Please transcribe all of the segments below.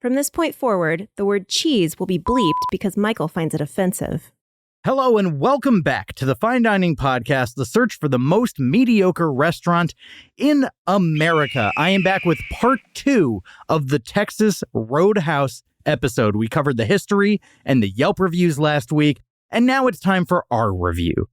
From this point forward, the word cheese will be bleeped because Michael finds it offensive. Hello and welcome back to the Fine Dining Podcast, the search for the most mediocre restaurant in America. I am back with part 2 of the Texas Roadhouse episode. We covered the history and the Yelp reviews last week, and now it's time for our review.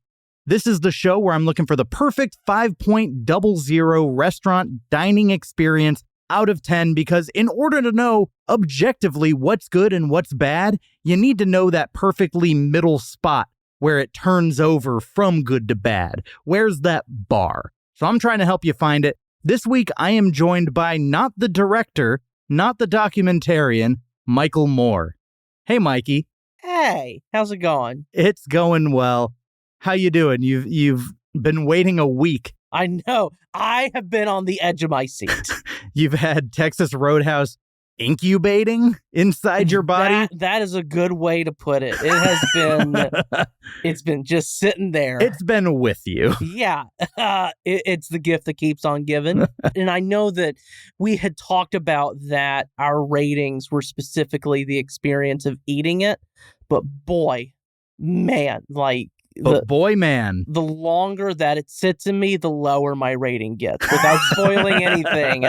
This is the show where I'm looking for the perfect 5.00 restaurant dining experience out of 10, because in order to know objectively what's good and what's bad, you need to know that perfectly middle spot where it turns over from good to bad. Where's that bar? So I'm trying to help you find it. This week, I am joined by not the director, not the documentarian, Michael Moore. Hey, Mikey. Hey, how's it going? It's going well. How you doing? You've been waiting a week. I know. I have been on the edge of my seat. You've had Texas Roadhouse incubating inside your body. That is a good way to put it. It has been, it's been just sitting there. It's been with you. Yeah. It's the gift that keeps on giving. And I know that we had talked about that our ratings were specifically the experience of eating it. But boy, man, like, the longer that it sits in me, the lower my rating gets without spoiling anything.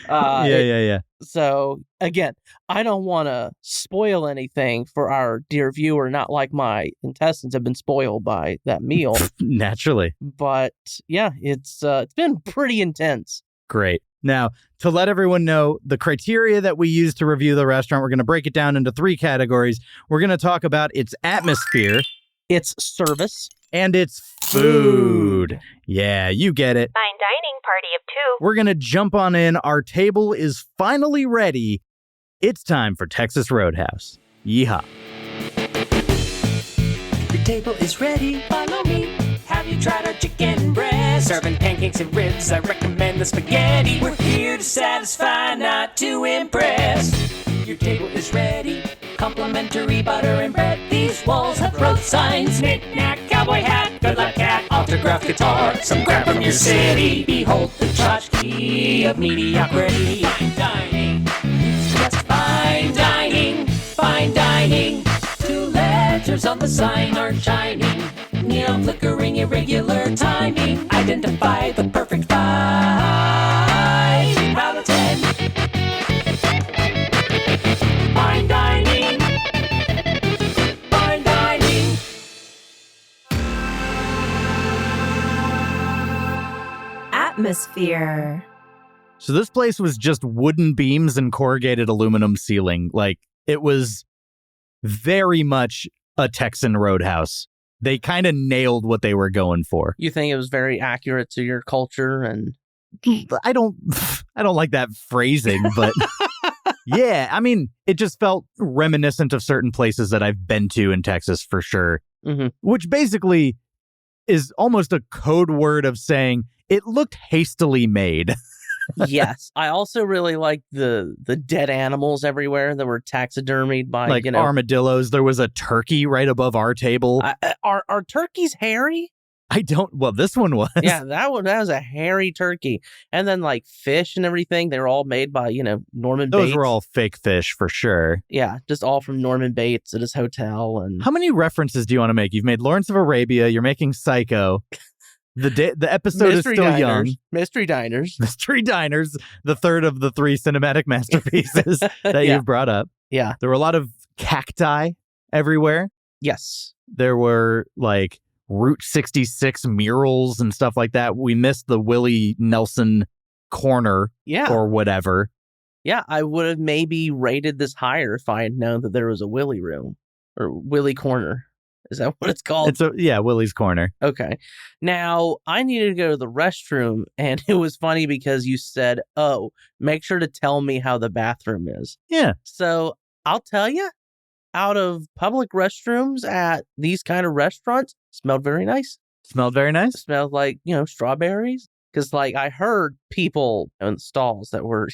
Yeah. So, again, I don't want to spoil anything for our dear viewer, not like my intestines have been spoiled by that meal. Naturally. But, yeah, it's been pretty intense. Great. Now, to let everyone know, the criteria that we use to review the restaurant, we're going to break it down into 3 categories. We're going to talk about its atmosphere, its service, and its food. Yeah, you get it. Fine dining party of 2. We're going to jump on in. Our table is finally ready. It's time for Texas Roadhouse. Yeehaw. Your table is ready. Follow me. Have you tried our chicken breast? Serving pancakes and ribs, I recommend the spaghetti. We're here to satisfy, not to impress. Your table is ready. Complimentary butter and bread. These walls have road signs. Knick-knack, cowboy hat, good luck cat, autographed guitar, some crap from your city. Behold the tchotchke of mediocrity. Fine dining. Yes, fine dining. Fine dining. 2 letters on the sign are shining. Neon flickering, irregular timing. Identify the perfect 5 out of 10. Fine dining. Fine dining. Atmosphere. So this place was just wooden beams and corrugated aluminum ceiling. Like, it was very much a Texan Roadhouse. They kind of nailed what they were going for. You think it was very accurate to your culture? And I don't like that phrasing, but yeah, I mean, it just felt reminiscent of certain places that I've been to in Texas for sure, which basically is almost a code word of saying it looked hastily made. Yes. I also really like the dead animals everywhere that were taxidermied by, like armadillos. There was a turkey right above our table. Are turkeys hairy? Well, this one was. Yeah, that was a hairy turkey. And then like fish and everything, they were all made by, Norman Bates. Those were all fake fish for sure. Yeah, just all from Norman Bates at his hotel. And how many references do you want to make? You've made Lawrence of Arabia. You're making Psycho. The episode Mystery is still Diners. young. Mystery Diners. Mystery Diners, the third of the 3 cinematic masterpieces that you've brought up. Yeah. There were a lot of cacti everywhere. Yes. There were like Route 66 murals and stuff like that. We missed the Willie Nelson corner or whatever. Yeah, I would have maybe rated this higher if I had known that there was a Willie room or Willie corner. Is that what it's called? Willie's Corner. Okay. Now, I needed to go to the restroom, and it was funny because you said, oh, make sure to tell me how the bathroom is. Yeah. So I'll tell you, out of public restrooms at these kind of restaurants, smelled very nice. Smelled very nice? It smelled like, strawberries. Because, I heard people in the stalls that were,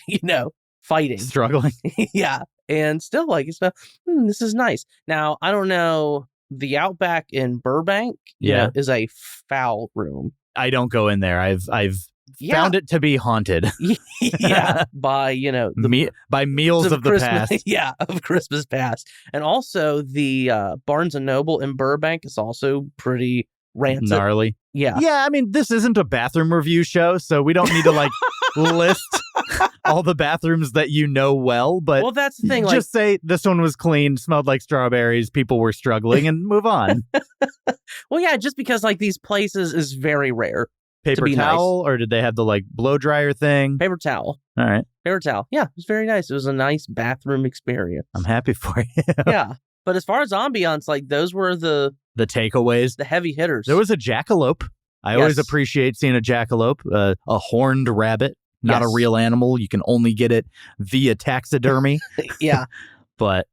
fighting. Struggling. Yeah. And still, it smelled, this is nice. Now, I don't know. The Outback in Burbank, is a foul room. I don't go in there. I've found it to be haunted. Yeah, by, by meals of the Christmas, past. Yeah, of Christmas past. And also the Barnes & Noble in Burbank is also pretty rancid. Gnarly. Yeah. Yeah, I mean, this isn't a bathroom review show, so we don't need to list all the bathrooms that you know well, but well, that's the thing. Just say this one was clean, smelled like strawberries, people were struggling, and move on. Well, yeah, just because these places is very rare. Paper towel, or did they have the blow dryer thing? Paper towel. All right. Paper towel. Yeah, it was very nice. It was a nice bathroom experience. I'm happy for you. Yeah. But as far as ambiance, those were the takeaways. The heavy hitters. There was a jackalope. I always appreciate seeing a jackalope, a horned rabbit, not a real animal. You can only get it via taxidermy. Yeah. But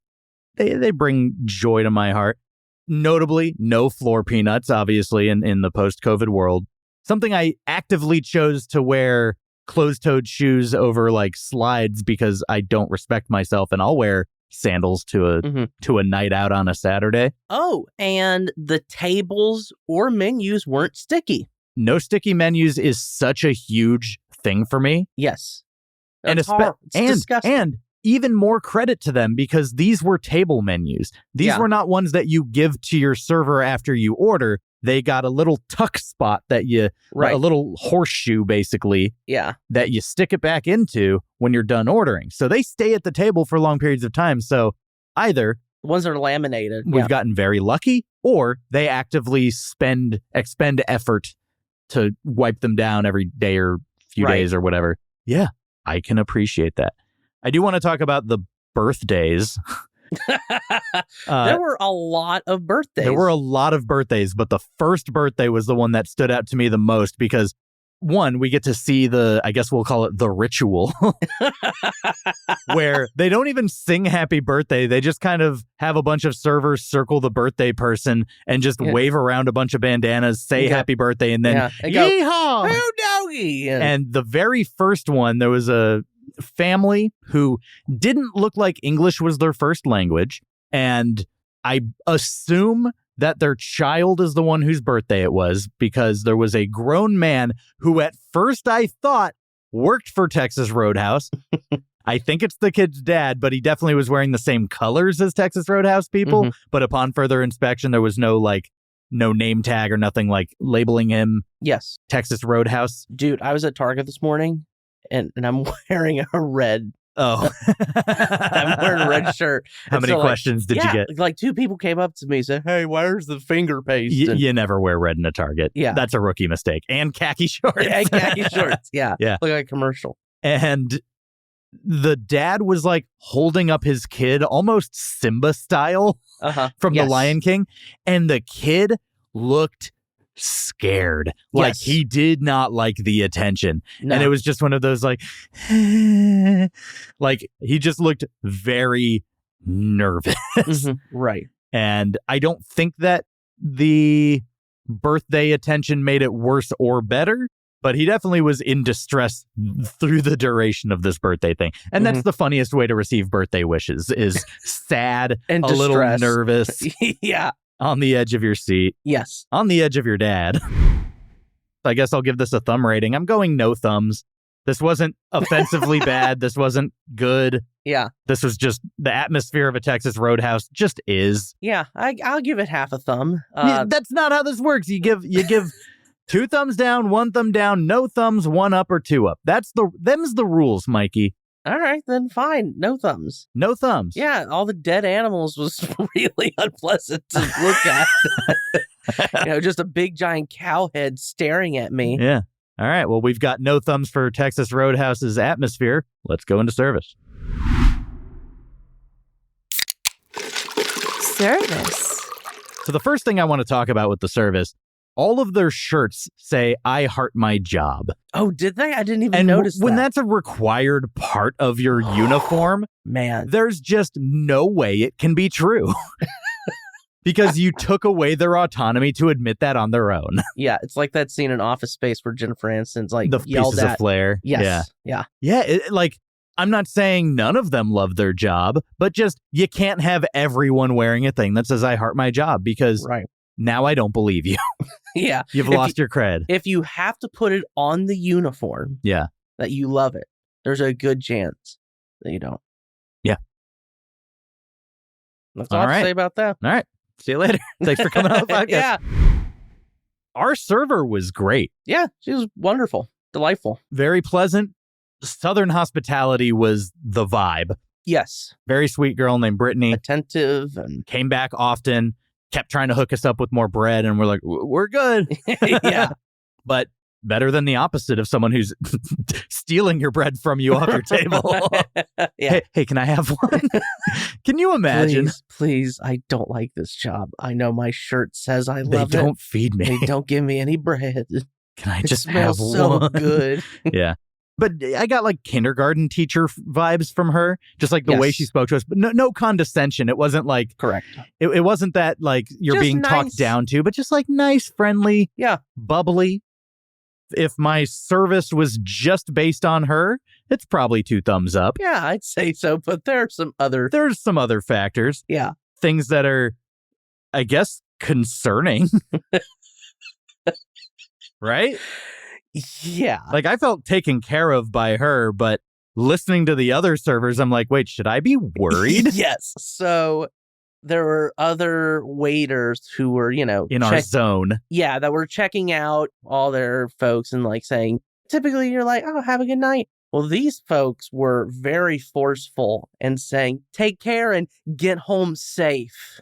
they bring joy to my heart. Notably, no floor peanuts, obviously, in the post-COVID world. Something I actively chose to wear closed-toed shoes over slides because I don't respect myself, and I'll wear sandals to a night out on a Saturday. Oh, and the tables or menus weren't sticky. No sticky menus is such a huge thing for me. Yes. It's disgusting. And even more credit to them because these were table menus. These were not ones that you give to your server after you order. They got a little tuck spot that a little horseshoe basically, that you stick it back into when you're done ordering. So they stay at the table for long periods of time. So either the ones that are laminated, we've gotten very lucky, or they actively expend effort to wipe them down every day or few days or whatever. Yeah, I can appreciate that. I do want to talk about the birthdays. There were a lot of birthdays. There were a lot of birthdays, but the first birthday was the one that stood out to me the most because, one, we get to see I guess we'll call it the ritual, where they don't even sing happy birthday. They just kind of have a bunch of servers circle the birthday person and just wave around a bunch of bandanas, say happy birthday, and then yeehaw! Hoo doggy! And the very first one, there was a family who didn't look like English was their first language, and I assume that their child is the one whose birthday it was because there was a grown man who at first I thought worked for Texas Roadhouse. I think it's the kid's dad, but he definitely was wearing the same colors as Texas Roadhouse people. Mm-hmm. But upon further inspection, there was no name tag or nothing labeling him Texas Roadhouse. Dude, I was at Target this morning and I'm wearing a red. Oh, I'm wearing a red shirt. How many questions did you get? Two people came up to me and said, "Hey, where's the finger paste?" You never wear red in a Target. Yeah. That's a rookie mistake. And khaki shorts. And khaki shorts. Yeah. Yeah. Look like a commercial. And the dad was holding up his kid almost Simba style from The Lion King. And the kid looked scared. He did not like the attention. No. And it was just one of those he just looked very nervous. Mm-hmm. Right. And I don't think that the birthday attention made it worse or better, but he definitely was in distress through the duration of this birthday thing. And that's the funniest way to receive birthday wishes is sad, and a distress. little nervous. Yeah. On the edge of your seat. Yes. On the edge of your dad. I guess I'll give this a thumb rating. I'm going no thumbs. This wasn't offensively bad. This wasn't good. Yeah. This was just the atmosphere of a Texas Roadhouse just is. Yeah, I'll give it half a thumb. That's not how this works. You give 2 thumbs down, 1 thumb down, no thumbs, 1 up or 2 up. Them's the rules, Mikey. All right, then fine. No thumbs. No thumbs. Yeah, all the dead animals was really unpleasant to look at. Just a big giant cow head staring at me. Yeah. All right, well, we've got no thumbs for Texas Roadhouse's atmosphere. Let's go into service. Service. So the first thing I want to talk about with the service, all of their shirts say, "I heart my job." Oh, did they? I didn't even notice that. When that's a required part of your uniform, man, there's just no way it can be true. Because you took away their autonomy to admit that on their own. Yeah, it's like that scene in Office Space where Jennifer Aniston's the yelled pieces at. Of flair. Yes. Yeah. I'm not saying none of them love their job, but just you can't have everyone wearing a thing that says "I heart my job" because now I don't believe you. Yeah. You've lost your cred. If you have to put it on the uniform that you love it, there's a good chance that you don't. Yeah. That's all I have to say about that. All right. See you later. Thanks for coming on the podcast. Yeah. Our server was great. Yeah, she was wonderful. Delightful. Very pleasant. Southern hospitality was the vibe. Yes. Very sweet girl named Brittany. Attentive and came back often, kept trying to hook us up with more bread, and we're like, we're good. Yeah. But better than the opposite of someone who's stealing your bread from you off your table. Yeah. Hey, can I have one? Can you imagine? Please, I don't like this job. I know my shirt says I love it. They don't feed me. They don't give me any bread. Can I It just smells have so one? good. Yeah. But I got like kindergarten teacher vibes from her, just like the way she spoke to us, but no condescension. It wasn't like, correct. It wasn't that like you're Just being nice. talked down to, but just like nice, friendly, bubbly. If my service was just based on her, it's probably 2 thumbs up. Yeah, I'd say so, but there's some other factors. Yeah. Things that are, I guess, concerning. Right? Yeah. Like I felt taken care of by her, but listening to the other servers, I'm like, wait, should I be worried? Yes. So there were other waiters who were, in our zone. Yeah, that were checking out all their folks and like saying, typically you're like, oh, have a good night. Well, these folks were very forceful and saying, take care and get home safe.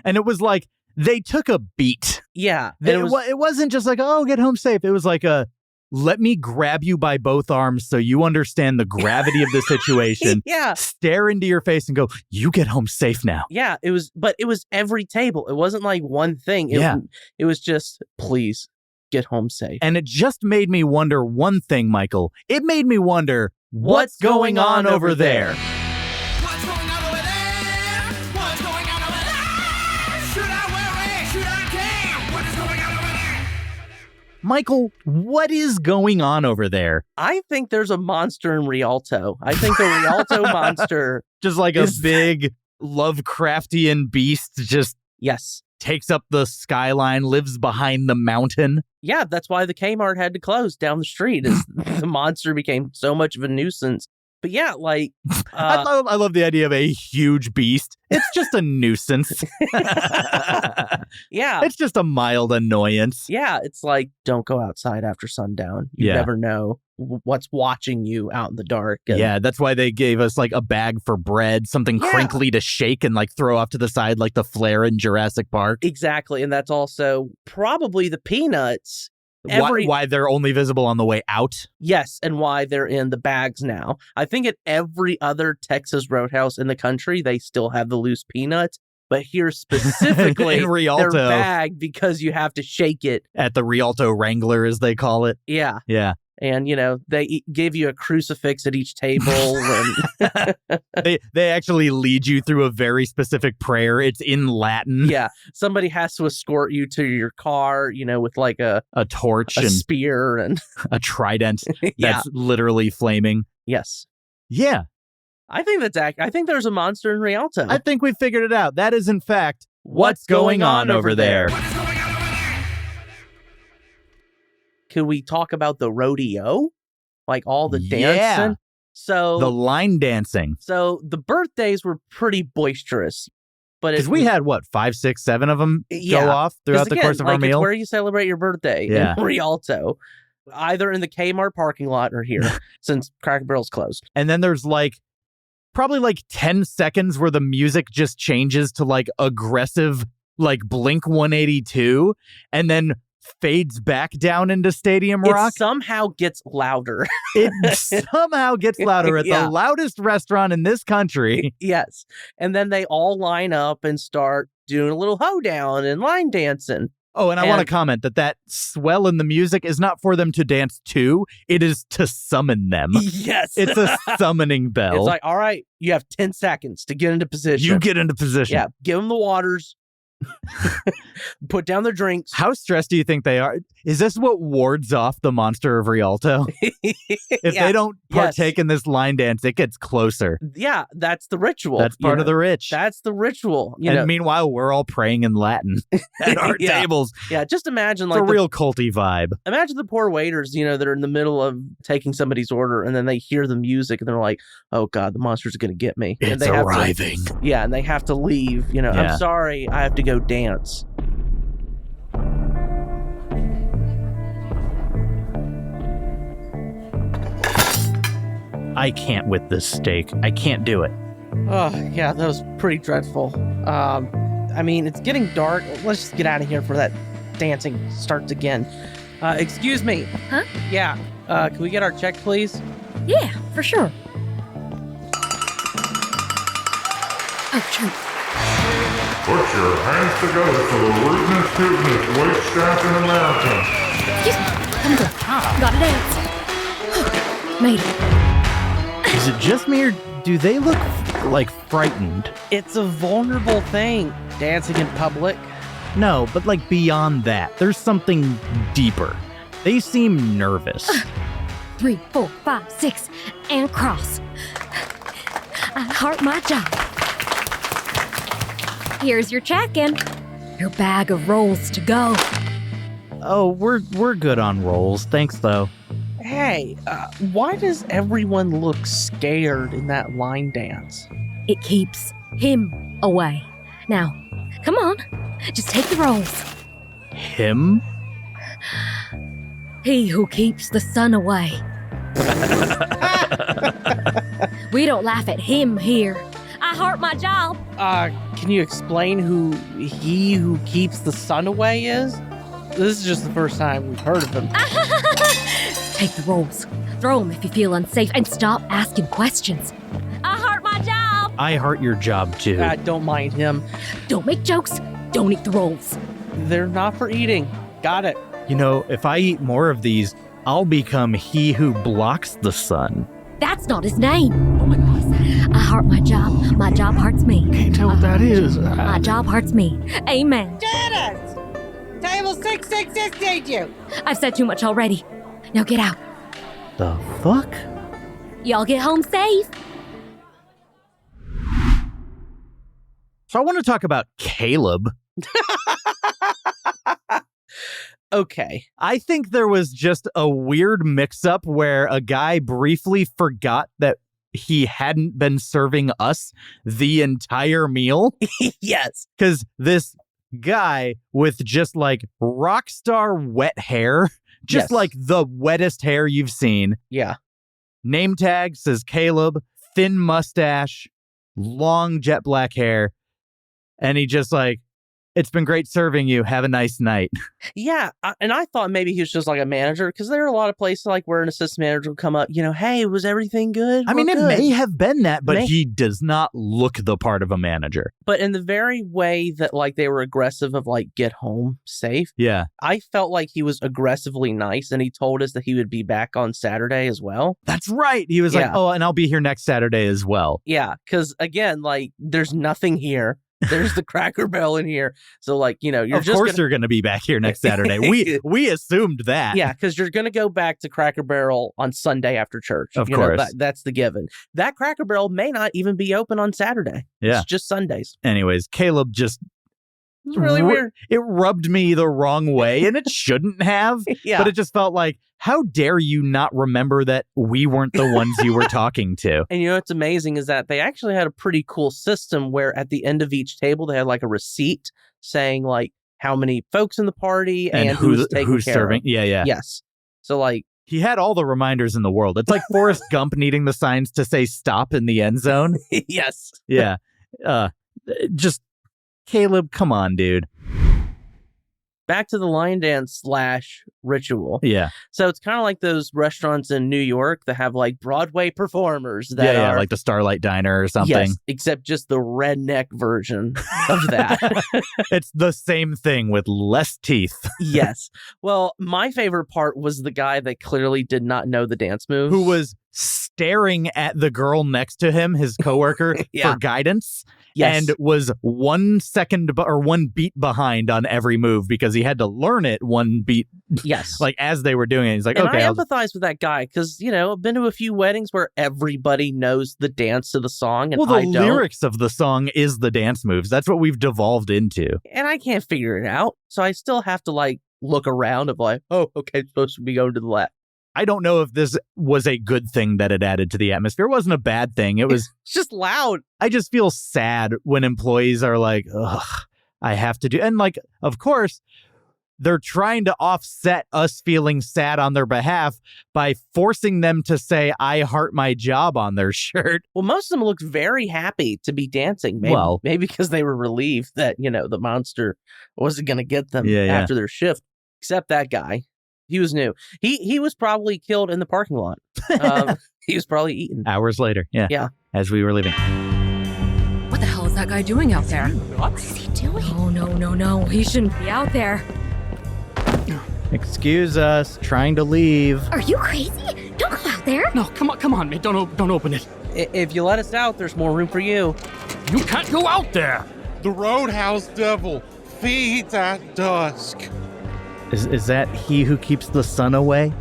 And it was like, they took a beat. Yeah. It wasn't just like, oh, get home safe. It was like let me grab you by both arms so you understand the gravity of the situation. Yeah. Stare into your face and go, you get home safe now. Yeah. It was every table. It wasn't like one thing. It was just, please get home safe. And it just made me wonder one thing, Michael. It made me wonder, what's going on over there? What's going on over there? What's going on over there? Should I worry? Should I care? What is going on over there? Michael, what is going on over there? I think there's a monster in Rialto. I think the Rialto monster. Just like a big Lovecraftian beast just takes up the skyline, lives behind the mountain. Yeah, that's why the Kmart had to close down the street. Is the monster became so much of a nuisance. But yeah, like I love the idea of a huge beast. It's just a nuisance. Yeah. It's just a mild annoyance. Yeah, it's like, don't go outside after sundown. You never know what's watching you out in the dark. Yeah, that's why they gave us like a bag for bread, something crinkly to shake and like throw off to the side like the flare in Jurassic Park. Exactly, and that's also probably the peanuts. Why they're only visible on the way out? Yes, and why they're in the bags now. I think at every other Texas Roadhouse in the country, they still have the loose peanuts. But here specifically, in Rialto, they're bagged because you have to shake it. At the Rialto Wrangler, as they call it. Yeah. Yeah. And, they give you a crucifix at each table. And they actually lead you through a very specific prayer. It's in Latin. Yeah. Somebody has to escort you to your car, with like a torch, a and spear, and a trident that's literally flaming. Yes. Yeah. I think I think there's a monster in Rialto. I think we figured it out. That is, in fact, what's going on over there. What is going on over there? Could we talk about the rodeo? Like all the dancing? Yeah. So the line dancing. So the birthdays were pretty boisterous. Because we had, 5, 6, 7 of them go off throughout the course of our meal? It's where you celebrate your birthday in Rialto. Either in the Kmart parking lot or here, since Cracker Barrel's closed. And then there's probably 10 seconds where the music just changes to aggressive, Blink 182, and then fades back down into Stadium Rock. It somehow gets louder. It somehow gets louder at the loudest restaurant in this country. Yes. And then they all line up and start doing a little hoedown and line dancing. Oh, and I want to comment that swell in the music is not for them to dance to. It is to summon them. Yes. It's a summoning bell. It's like, all right, you have 10 seconds to get into position. You get into position. Yeah. Give them the waters. Put down their drinks. How stressed do you think they are? Is this what wards off the monster of Rialto? If they don't partake in this line dance, it gets closer. Yeah, that's the ritual. That's part of the rich. That's the ritual. Meanwhile, we're all praying in Latin at our tables. Yeah, just imagine It's a real culty vibe. Imagine the poor waiters, that are in the middle of taking somebody's order, and then they hear the music, and they're like, "Oh God, the monster's going to get me." It's and they arriving. And they have to leave. I'm sorry, I have to go dance. I can't with this steak. I can't do it. Oh, yeah, that was pretty dreadful. It's getting dark. Let's just get out of here before that dancing starts again. Excuse me. Huh? Yeah. Can we get our check, please? Yeah, for sure. Oh, true. Put your hands together for the rootinest, tootinest wait staff in America. Excuse me. Come on. Gotta dance. Made it. Is it just me, or do they look like frightened? It's a vulnerable thing, dancing in public. No, but like beyond that, there's something deeper. They seem nervous. 3, 4, 5, 6, and cross. I heart my job. Here's your check-in. Your bag of rolls to go. Oh, we're good on rolls. Thanks, though. Hey, why does everyone look scared in that line dance? It keeps him away. Now, come on. Just take the rolls. Him? He who keeps the sun away. We don't laugh at him here. I heart my job. Can you explain who he who keeps the sun away is? This is just the first time we've heard of him. Take the rolls. Throw them if you feel unsafe, and stop asking questions. I heart my job. I heart your job, too. Don't mind him. Don't make jokes. Don't eat the rolls. They're not for eating. Got it. If I eat more of these, I'll become he who blocks the sun. That's not his name. Oh my God. I heart my job. My job hearts me. Can't tell what that is. My job hearts me. Amen. Janice! Table 666 need you. I've said too much already. Now get out. The fuck? Y'all get home safe. So I want to talk about Caleb. Okay. I think there was just a weird mix-up where a guy briefly forgot that he hadn't been serving us the entire meal. Yes. Because this guy with just like rock star wet hair, just like the wettest hair you've seen. Yeah. Name tag says Caleb, thin mustache, long jet black hair. And he just like, it's been great serving you. Have a nice night. Yeah. And I thought maybe he was just like a manager, because there are a lot of places like where an assistant manager will come up, hey, was everything good? I mean, it may have been that, but May- he does not look the part of a manager. But in the very way that like they were aggressive of like get home safe, Yeah. I felt like he was aggressively nice, and he told us that he would be back on Saturday as well. That's right. He was like, Yeah. oh, and I'll be here next Saturday as well. Yeah, because again, like there's nothing here. There's the Cracker Barrel in here. So like, you're Of just course you're going to be back here next Saturday. We assumed that. Yeah, because you're going to go back to Cracker Barrel on Sunday after church. Of course. That's the given. That Cracker Barrel may not even be open on Saturday. Yeah. It's just Sundays. Anyways, Caleb just It's really weird. It rubbed me the wrong way, and it shouldn't have. Yeah. But it just felt like, how dare you not remember that we weren't the ones you were talking to? And what's amazing is that they actually had a pretty cool system where at the end of each table, they had like a receipt saying like how many folks in the party and who's serving. Of. Yeah. Yes. So like, He had all the reminders in the world. It's like Forrest Gump needing the signs to say stop in the end zone. yes. Yeah. Just Caleb, come on, dude. Back to the line dance / ritual. Yeah. So it's kind of like those restaurants in New York that have like Broadway performers that are like the Starlight Diner or something. Yes, except just the redneck version of that. It's the same thing with less teeth. Yes. Well, my favorite part was the guy that clearly did not know the dance moves. Who was staring at the girl next to him, his coworker, Yeah. for guidance. Yes. and was 1 second or 1 beat behind on every move because he had to learn it 1 beat. Yes. Like as they were doing it. He's like, and okay. I empathize with that guy because, I've been to a few weddings where everybody knows the dance to the song and Well, the I don't. lyrics of the song is the dance moves. That's what we've devolved into. And I can't figure it out. So I still have to look around of oh, okay, it's supposed to be going to the left. I don't know if this was a good thing that it added to the atmosphere. It wasn't a bad thing. It was It's just loud. I just feel sad when employees are like, ugh, I have to do. And of course, they're trying to offset us feeling sad on their behalf by forcing them to say, I heart my job on their shirt. Well, most of them looked very happy to be dancing. Maybe because they were relieved that, the monster wasn't going to get them after their shift. Except that guy. He was new. He was probably killed in the parking lot. He was probably eaten. Hours later. Yeah. Yeah. As we were leaving. What the hell is that guy doing out there? What is he doing? Oh, no. He shouldn't be out there. Excuse us. Trying to leave. Are you crazy? Don't go out there. No, come on, mate. Don't open it. If you let us out, there's more room for you. You can't go out there. The Roadhouse Devil feeds at dusk. Is that he who keeps the sun away?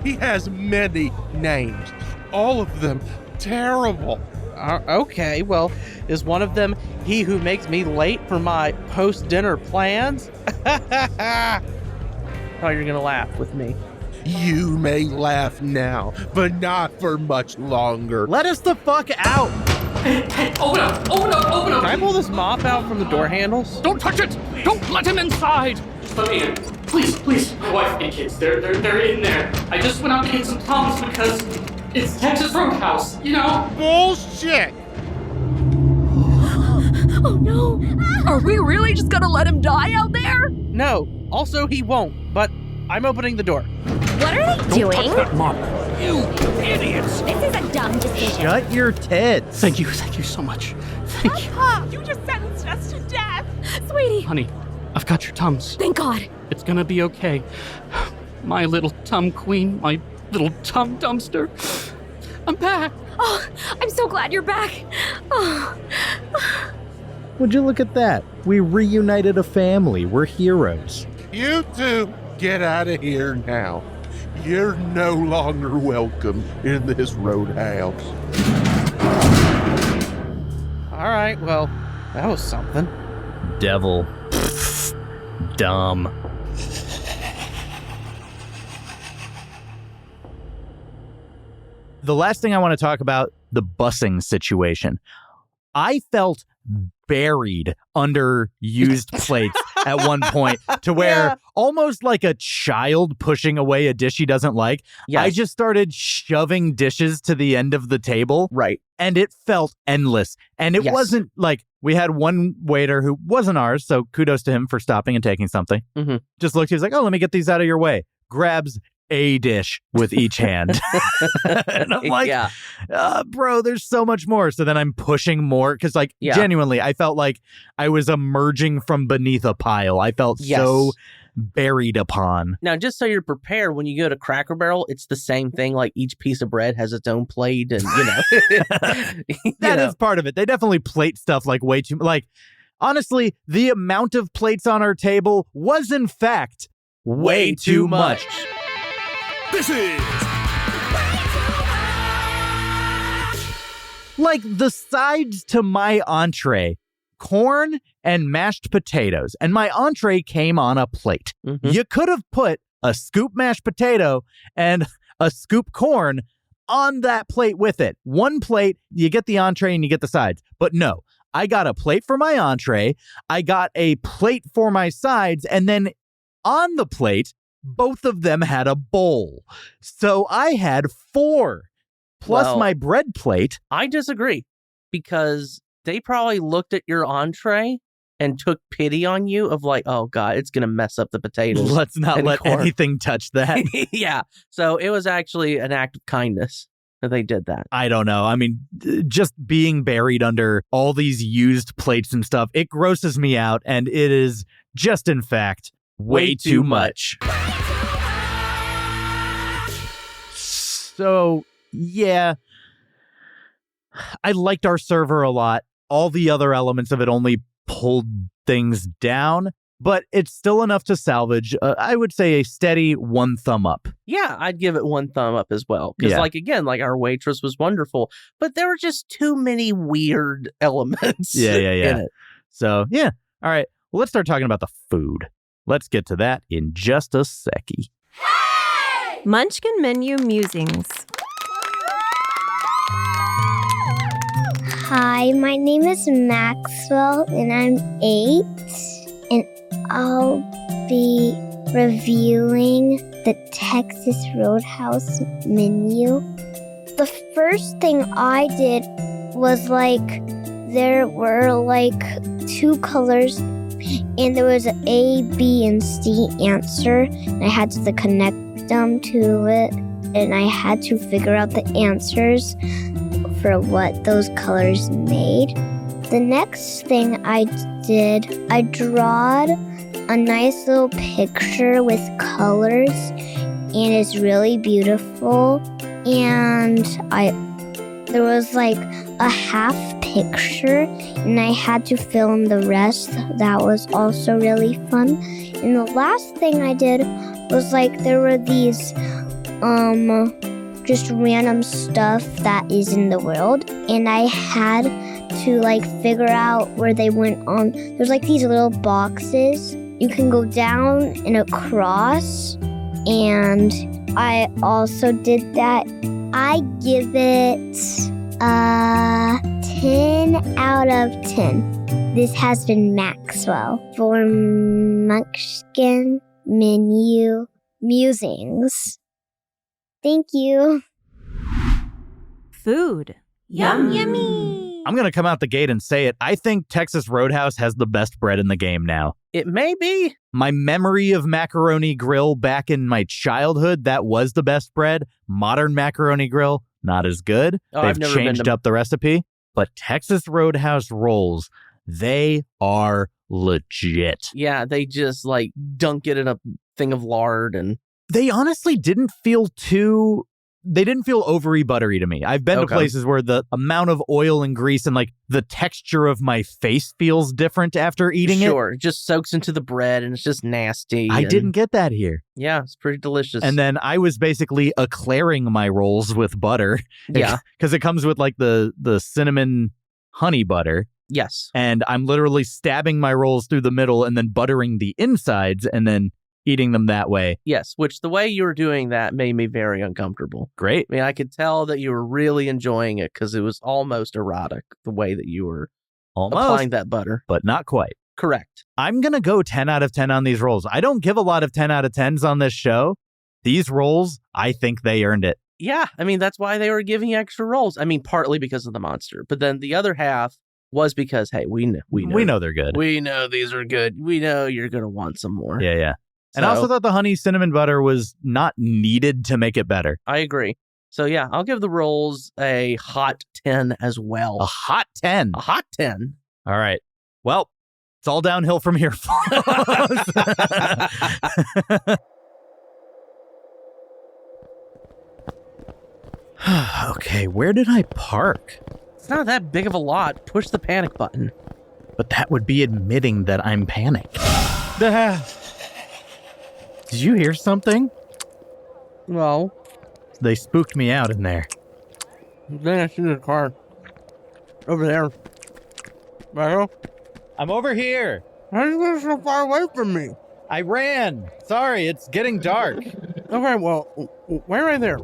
He has many names, all of them terrible. Okay, well, is one of them he who makes me late for my post-dinner plans? Oh, you're going to laugh with me. You may laugh now, but not for much longer. Let us the fuck out! Hey, open up! Can I pull this mop out from the door handles? Don't touch it! Don't let him inside! Just let me in. Please. My wife and kids, they're in there. I just went out to get some Tums because it's Texas Roadhouse, Bullshit! Oh no. Are we really just gonna let him die out there? No. Also, he won't, but I'm opening the door. What are they Don't touch doing? that mop. You idiots! This is a dumb decision. Shut your tits. Thank you so much. Thank you. Papa, you just sentenced us to death. Sweetie, Honey, I've got your Tums. thank God. It's gonna be okay. My little Tum queen, my little Tum dumpster. I'm back. Oh, I'm so glad you're back. Oh. Would you look at that? We reunited a family. We're heroes. You two, get out of here now. You're no longer welcome in this roadhouse. All right, well, that was something. Devil. Dumb. The last thing I want to talk about, the busing situation. I felt buried under used plates at one point to where almost like a child pushing away a dish he doesn't like. Yes. I just started shoving dishes to the end of the table. Right. And it felt endless. And it wasn't like we had one waiter who wasn't ours. So kudos to him for stopping and taking something. Mm-hmm. Just looked, he was like, oh, let me get these out of your way. Grabs a dish with each hand. And I'm like, bro, there's so much more. So then I'm pushing more because genuinely, I felt like I was emerging from beneath a pile. I felt so buried upon. Now, just so you're prepared, when you go to Cracker Barrel, it's the same thing. Like each piece of bread has its own plate and, That is part of it. They definitely plate stuff like way too, honestly, the amount of plates on our table was in fact way too much. This is Like the sides to my entree, corn and mashed potatoes, and my entree came on a plate. Mm-hmm. You could have put a scoop mashed potato and a scoop corn on that plate with it. One plate, you get the entree and you get the sides. But no, I got a plate for my entree, I got a plate for my sides, and then on the plate, both of them had a bowl. So I had 4 plus my bread plate. I disagree because they probably looked at your entree and took pity on you of like, oh God, it's going to mess up the potatoes. Let's not let anything touch that. Yeah. So it was actually an act of kindness that they did that. I don't know. I mean, just being buried under all these used plates and stuff, it grosses me out. And it is just, in fact, way too much. So, yeah, I liked our server a lot. all the other elements of it only pulled things down, but it's still enough to salvage. I would say a steady 1 thumb up. Yeah, I'd give it 1 thumb up as well. Because, Yeah. our waitress was wonderful, but there were just too many weird elements Yeah. in it. So, yeah. All right. Well, let's start talking about the food. Let's get to that in just a seckie. Munchkin Menu Musings. Hi, my name is Maxwell and I'm 8, and I'll be reviewing the Texas Roadhouse menu. The first thing I did was there were 2 colors, and there was an A, B, and C answer, and I had to connect them to it, and I had to figure out the answers for what those colors made. The next thing I did, I drawed a nice little picture with colors, and it's really beautiful. And there was a half picture, and I had to fill in the rest. That was also really fun. And the last thing I did was there were these just random stuff that is in the world, and I had to figure out where they went on. There's these little boxes. You can go down and across, and I also did that. I give it a 10 out of 10. This has been Maxwell for Munchkin Menu Musings. Thank you. Food. Yum, yummy. I'm going to come out the gate and say it. I think Texas Roadhouse has the best bread in the game now. It may be. My memory of Macaroni Grill back in my childhood, that was the best bread. Modern Macaroni Grill, not as good. I've They've never changed been to- up the recipe. But Texas Roadhouse rolls, they are legit. Yeah, they just dunk it in a thing of lard, and They honestly didn't feel overly buttery to me. I've been to places where the amount of oil and grease and the texture of my face feels different after eating it. Sure, it just soaks into the bread, and it's just nasty. I didn't get that here. Yeah, it's pretty delicious. And then I was basically eclairing my rolls with butter. Yeah. Because it comes with the cinnamon honey butter. Yes. And I'm literally stabbing my rolls through the middle and then buttering the insides and then eating them that way. Yes, which the way you were doing that made me very uncomfortable. Great. I mean, I could tell that you were really enjoying it because it was almost erotic, the way that you were applying that butter. But not quite. Correct. I'm going to go 10 out of 10 on these rolls. I don't give a lot of 10 out of 10s on this show. These rolls, I think they earned it. Yeah, I mean, that's why they were giving you extra rolls. I mean, partly because of the monster, but then the other half was because, hey, we know they're good. We know these are good. We know you're going to want some more. Yeah. And I also thought the honey cinnamon butter was not needed to make it better. I agree. So yeah, I'll give the rolls a hot 10 as well. A hot 10? A hot 10. All right. Well, it's all downhill from here. Okay, where did I park? It's not that big of a lot. Push the panic button. But that would be admitting that I'm panicked. Did you hear something? No. They spooked me out in there. Then I see the car. Over there. Michael? I'm over here. How are you going so far away from me? I ran. Sorry, it's getting dark. Okay, well, wait right there.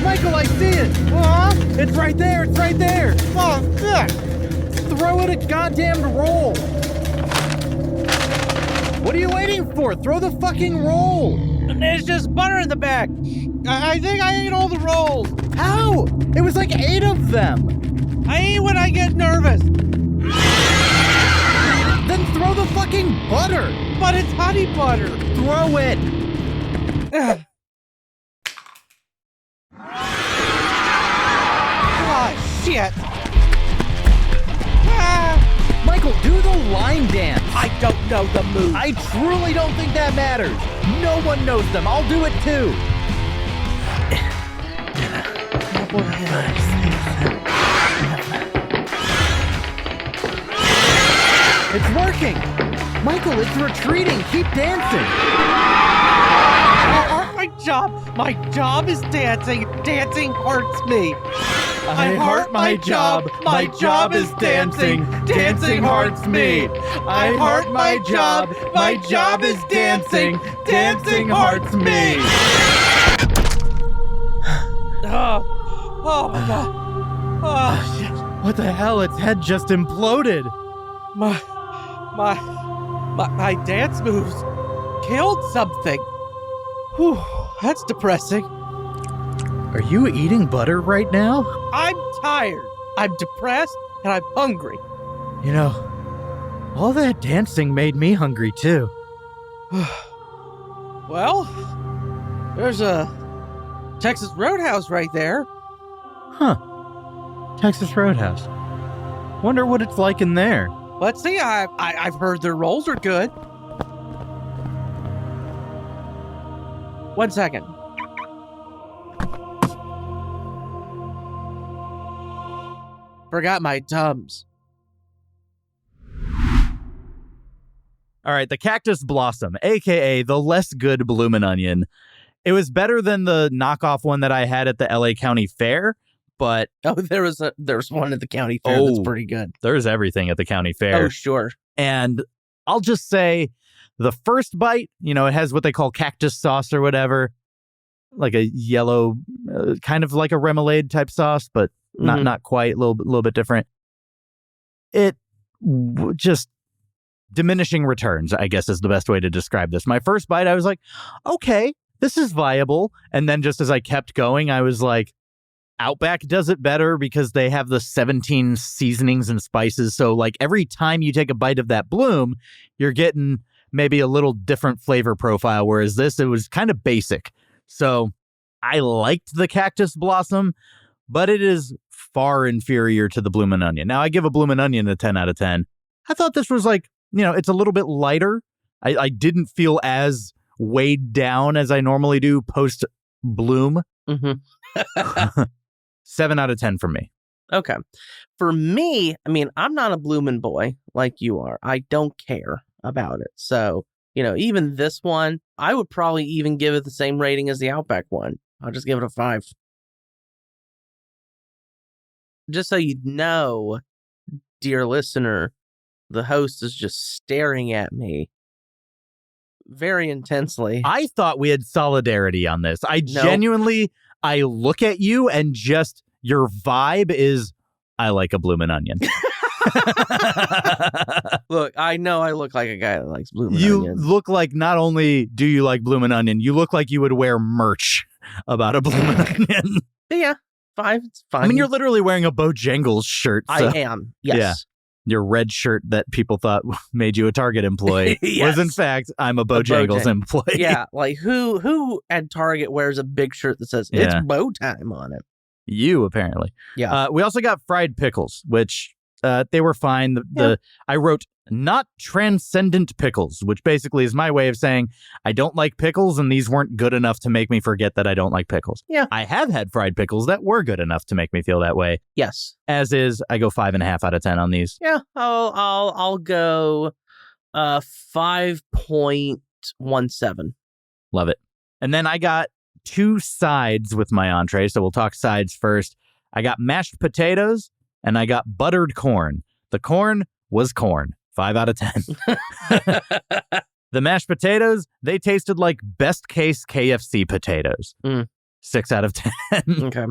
Michael, I see it. It's right there. It's right there. Oh, shit. Throw it a goddamn roll. What are you waiting for? Throw the fucking roll. There's just butter in the back. I think I ate all the rolls. How? It was 8 of them. I eat when I get nervous. Then throw the fucking butter. But it's honey butter. Throw it. Oh, shit. Michael, do the line dance. I don't know the move. I truly don't think that matters. No one knows them. I'll do it too. It's working! Michael, it's retreating! Keep dancing! My job is dancing. Dancing hurts me. I heart my job. My job is dancing. Dancing hurts me. I heart my job. My job is dancing. Dancing hurts me. Oh my god. Oh shit. What the hell? Its head just imploded. My dance moves killed something. Whew, that's depressing. Are you eating butter right now? I'm tired. I'm depressed and I'm hungry. You know, all that dancing made me hungry too. Well, there's a Texas Roadhouse right there. Huh. Texas Roadhouse. Wonder what it's like in there. Let's see. I've heard their rolls are good. 1 second. Forgot my Tums. All right, the Cactus Blossom, a.k.a. the less good Bloomin' Onion. It was better than the knockoff one that I had at the LA County Fair, but... Oh, there's one at the county fair that's pretty good. There's everything at the county fair. Oh, sure. And I'll just say the first bite, you know, it has what they call cactus sauce or whatever, like a yellow, kind of like a remoulade type sauce, but not quite, a little bit different. It just diminishing returns, I guess, is the best way to describe this. My first bite, I was like, okay, this is viable. And then just as I kept going, I was like, Outback does it better because they have the 17 seasonings and spices. So like every time you take a bite of that bloom, you're getting maybe a little different flavor profile. Whereas this, it was kind of basic. So I liked the Cactus Blossom, but it is far inferior to the Bloomin' Onion. Now I give a Bloomin' Onion a 10 out of 10. I thought this was like, you know, it's a little bit lighter. I didn't feel as weighed down as I normally do post bloom. 7 out of 10 for me. Okay. For me, I mean, I'm not a bloomin' boy like you are. I don't care about it. So, you know, even this one, I would probably even give it the same rating as the Outback one. I'll just give it a 5. Just so you know, dear listener, the host is just staring at me very intensely. I thought we had solidarity on this. Genuinely, I look at you and just your vibe is, I like a bloomin' onion. Look, I know I look like a guy that likes bloomin' You onions. look like not only do you like bloomin' onion, you look like you would wear merch about a bloomin' onion. Yeah, 5. It's fine. I mean, you're literally wearing a Bojangles shirt. So. I am, yes. Yeah. Your red shirt that people thought made you a Target employee was, in fact, I'm a Bojangles employee. Yeah, like who at Target wears a big shirt that says it's bow time on it? You, apparently. Yeah. We also got fried pickles, which they were fine. I wrote not transcendent pickles, which basically is my way of saying I don't like pickles, and these weren't good enough to make me forget that I don't like pickles. Yeah. I have had fried pickles that were good enough to make me feel that way. Yes. As is, I go 5.5 out of 10 on these. Yeah. I'll go 5.17. Love it. And then I got 2 sides with my entree, so we'll talk sides first. I got mashed potatoes and I got buttered corn. The corn was corn. 5 out of 10. The mashed potatoes, they tasted like best case KFC potatoes. 6 out of 10. Okay.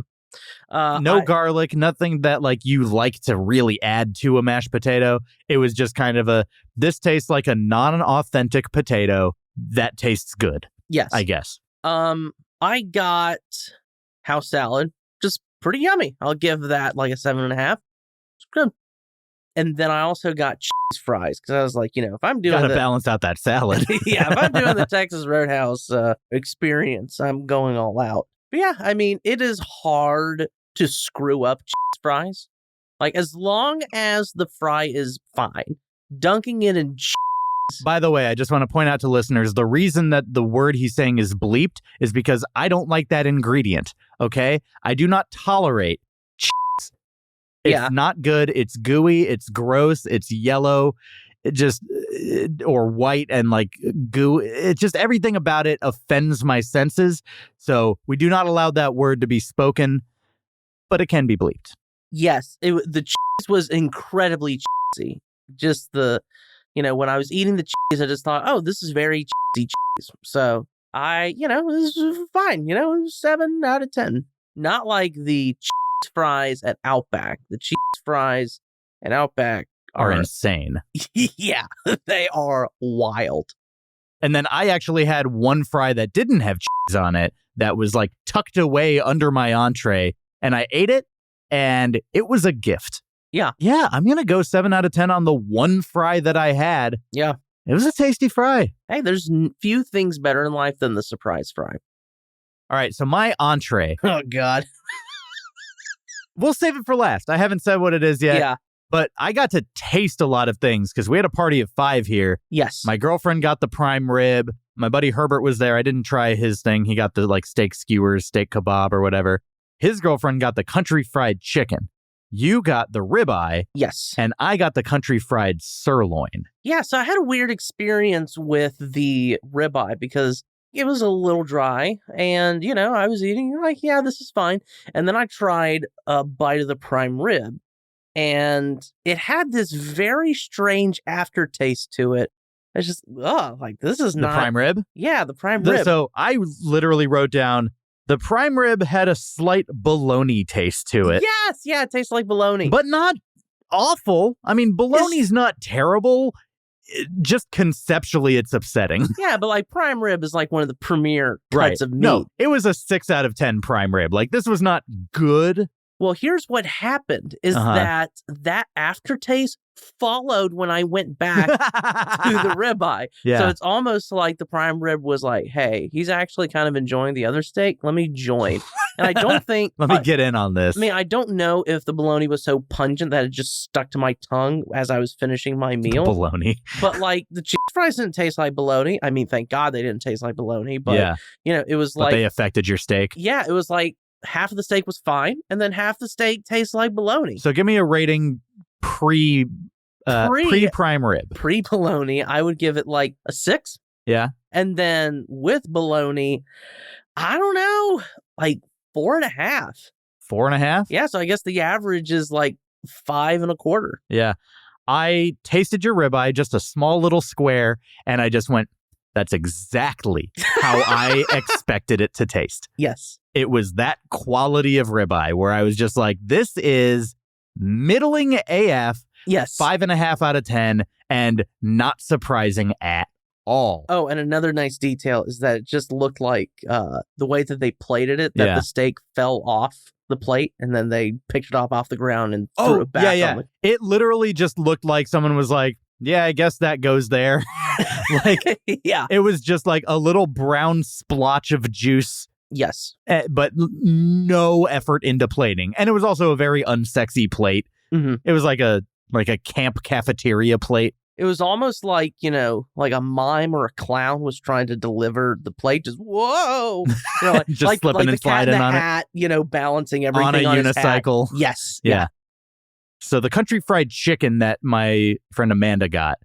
No garlic, nothing that like you like to really add to a mashed potato. It was just kind of this tastes like a non-authentic potato that tastes good. Yes. I guess. I got house salad, just pretty yummy. I'll give that like a 7.5. It's good. And then I also got cheese fries because I was like, you know, if I'm doing gotta balance out that salad. Yeah, if I'm doing the Texas Roadhouse experience, I'm going all out. But yeah, I mean, it is hard to screw up cheese fries. Like, as long as the fry is fine, dunking it in cheese. By the way, I just want to point out to listeners, the reason that the word he's saying is bleeped is because I don't like that ingredient, okay? I do not tolerate cheese. It's not good. It's gooey. It's gross. It's yellow. or white and like goo. It just, everything about it offends my senses. So we do not allow that word to be spoken, but it can be bleeped. Yes, the cheese was incredibly cheesy. Just when I was eating the cheese, I just thought, oh, this is very cheesy cheese. So it was fine. It was 7 out of 10. Not like the cheese fries at Outback. The cheese fries at Outback are insane. Yeah, they are wild. And then I actually had one fry that didn't have cheese on it that was like tucked away under my entree, and I ate it, and it was a gift. Yeah. Yeah, I'm going to go 7 out of 10 on the one fry that I had. Yeah. It was a tasty fry. Hey, there's few things better in life than the surprise fry. All right, so my entree. Oh, God. We'll save it for last. I haven't said what it is yet. Yeah. But I got to taste a lot of things because we had a party of 5 here. Yes. My girlfriend got the prime rib. My buddy Herbert was there. I didn't try his thing. He got the like steak skewers, steak kebab or whatever. His girlfriend got the country fried chicken. You got the ribeye. Yes. And I got the country fried sirloin. Yeah, so I had a weird experience with the ribeye because it was a little dry. And, I was eating like, yeah, this is fine. And then I tried a bite of the prime rib. And it had this very strange aftertaste to it. It's just, this is not... The prime rib? Yeah, the prime rib. So I literally wrote down, the prime rib had a slight bologna taste to it. Yes, yeah, it tastes like bologna. But not awful. I mean, bologna's not terrible. Just conceptually, it's upsetting. Yeah, but like prime rib is like one of the premier cuts of meat. No, it was a 6 out of 10 prime rib. Like, this was not good. Well, here's what happened is that aftertaste followed when I went back to the ribeye. Yeah. So it's almost like the prime rib was like, hey, he's actually kind of enjoying the other steak. Let me join. And I don't think... Let me get in on this. I mean, I don't know if the bologna was so pungent that it just stuck to my tongue as I was finishing my meal. Bologna. But like the cheese fries didn't taste like bologna. I mean, thank God they didn't taste like bologna. But, it was but they affected your steak. Yeah, it was like half of the steak was fine, and then half the steak tastes like bologna. So give me a rating pre-prime rib. Pre-bologna, I would give it like a 6. Yeah. And then with bologna, I don't know, like 4.5. 4.5? Yeah, so I guess the average is like 5 1/4. Yeah. I tasted your ribeye, just a small little square, and I just went, that's exactly how I expected it to taste. Yes. It was that quality of ribeye where I was just like, this is middling AF. Yes. 5.5 out of 10 and not surprising at all. Oh, and another nice detail is that it just looked like the way that they plated it, that the steak fell off the plate and then they picked it up off the ground and threw it back on the... It literally just looked like someone was like, yeah, I guess that goes there. Like, yeah. It was just like a little brown splotch of juice. Yes. But no effort into plating. And it was also a very unsexy plate. Mm-hmm. It was like a camp cafeteria plate. It was almost like, like a mime or a clown was trying to deliver the plate. Just, whoa. Like, just slipping and sliding on hat, balancing everything on a his hat. unicycle. Yes. Yeah. So the country fried chicken that my friend Amanda got,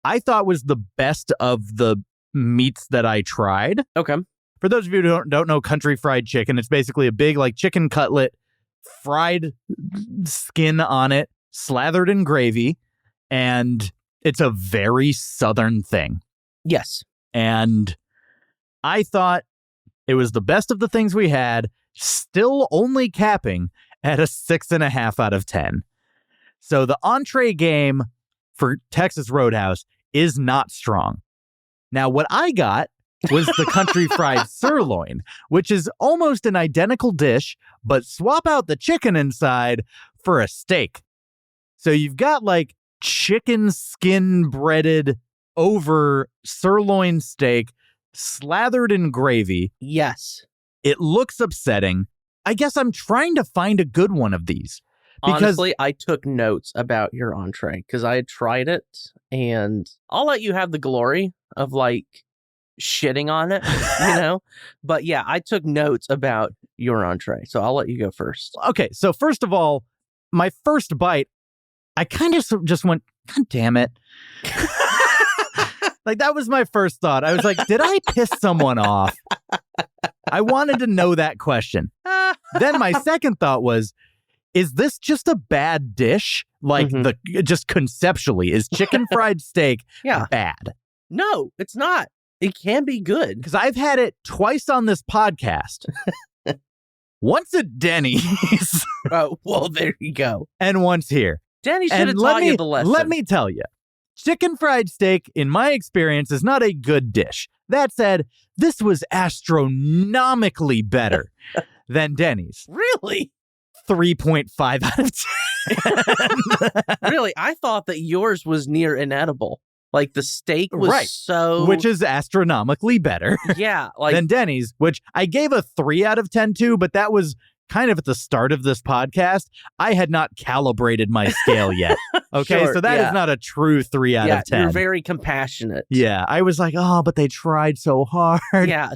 I thought was the best of the meats that I tried. Okay. For those of you who don't know country fried chicken, it's basically a big like chicken cutlet, fried skin on it, slathered in gravy, and it's a very southern thing. Yes. And I thought it was the best of the things we had, still only capping at a 6.5 out of 10. So the entree game for Texas Roadhouse is not strong. Now, what I got was the country fried sirloin, which is almost an identical dish, but swap out the chicken inside for a steak. So you've got like chicken skin breaded over sirloin steak slathered in gravy. Yes. It looks upsetting. I guess I'm trying to find a good one of these. Because honestly, I took notes about your entree because I had tried it, and I'll let you have the glory of like shitting on it, But yeah, I took notes about your entree, so I'll let you go first. Okay, so first of all, my first bite, I kind of just went, God damn it. Like, that was my first thought. I was like, did I piss someone off? I wanted to know that question. Then my second thought was, is this just a bad dish? Like, just conceptually, is chicken fried steak bad? No, it's not. It can be good. Because I've had it twice on this podcast. Once at Denny's. Oh, well, there you go. And once here. Denny's should have taught you the lesson. Let me tell you, chicken fried steak, in my experience, is not a good dish. That said, this was astronomically better than Denny's. Really? 3.5 out of 10. Really? I thought that yours was near inedible. Like, the steak was so... Which is astronomically better than Denny's, which I gave a 3 out of 10 to, but that was kind of at the start of this podcast. I had not calibrated my scale yet. Okay, so that is not a true 3 out of 10. You're very compassionate. Yeah, I was like, oh, but they tried so hard. Yeah,